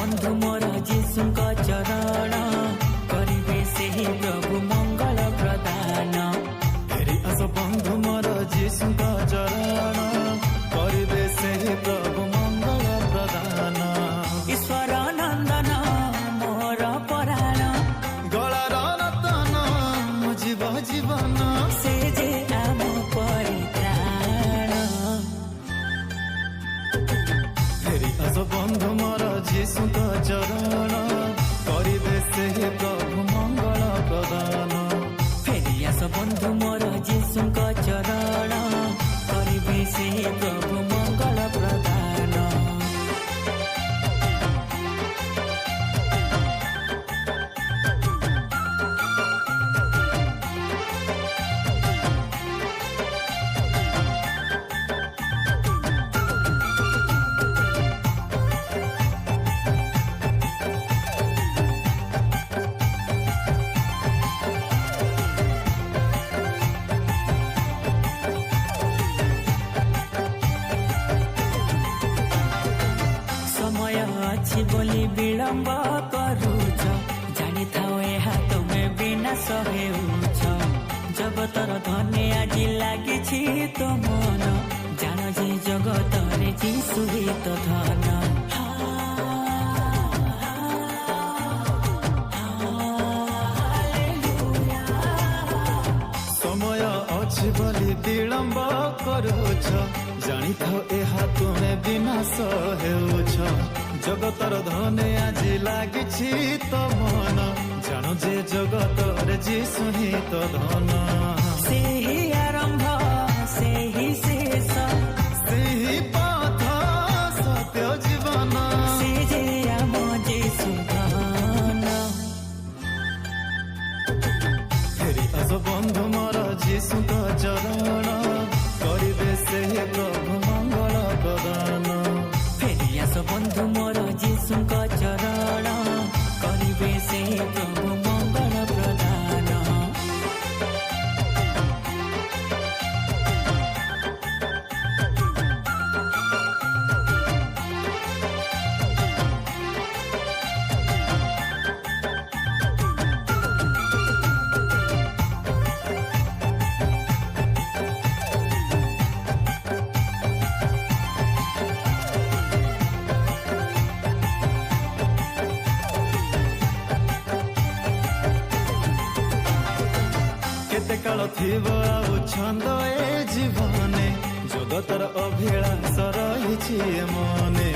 बंधु मोर जीशुଙ୍କ चरण करिबे सेहि प्रभु मंगल प्रदान। फेरि आस बंधु मोर जीशुଙ୍କ चरण करिबे सेहि प्रभु मंगल प्रदान। ईश्वर नंदन मोर पराण गलार रतन जीव जीवन से जे आम परित्राण। फेरि आस बंधु मोर जीशुଙ୍କ चरण करिबे सेहि प्रभु मंगल प्रदान। फेरि आस बंधु मोर जीशुଙ୍କ चरण करिबे सेहि प्रभु मंगल प्रदान। समय अच्छी बोली विलम्ब करूछ जानी थाओ यहाँ तुमे विनाश हेउछ। जगतर धने आज लागिछि तो मन जान जे जगतरे जीशु ही तो धन। समय अछि बोली विलम्ब करूछ जानी थाओ ଏହା तुमे विनाश हेउछ। जगतर धने আজি लागिछि तो मन जान जे जगतर जीशु ही तो धन। सेहि आरंभ सेहि शेष सेहि पथ सत्य जीवन से जे आम जीशु धन। फेरि आस बंधु मोर जीशुଙ୍କ चरण करिबे सेहि प्रभु मंगल प्रदान। फेरि आस बंधु मोर जीशुଙ୍କ चरण करिबे सेहि प्रभु मंगल प्रदान। केते काल थिब आउ छंद ए जीवने जगतर अभिलाष रहिछि मने।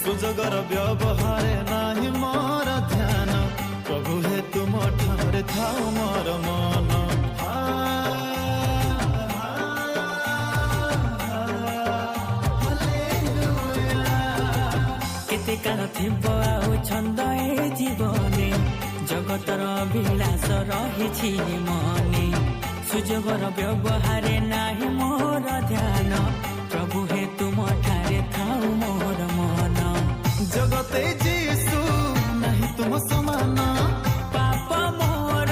सुजगर व्यवहार नाही मोर ध्यान प्रभु हे तुम ठारे थाओ मोर मन। केते काल थिब आउ छंद ए जीवने जगतर अभिलाष रहिछि मने। सुजगर व्यवहार नाही मोर ध्यान प्रभु हे तुम ठारे थाउ मोर मन। जगते जीशु नाही तुम समान पाप मोर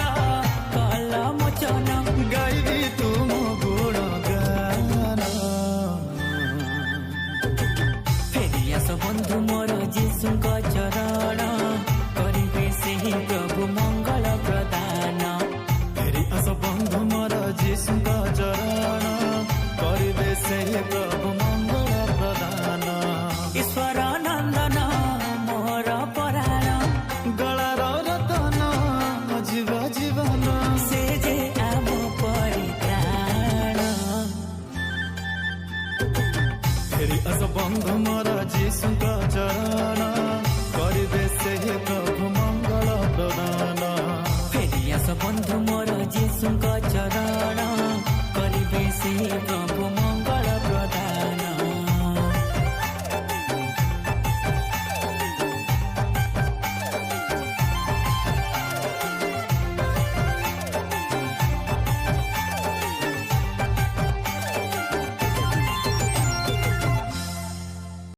कल मोचन गाइबी तुम गुणगान। फेरि आस बंधु मोर जीशुଙ୍କ चरण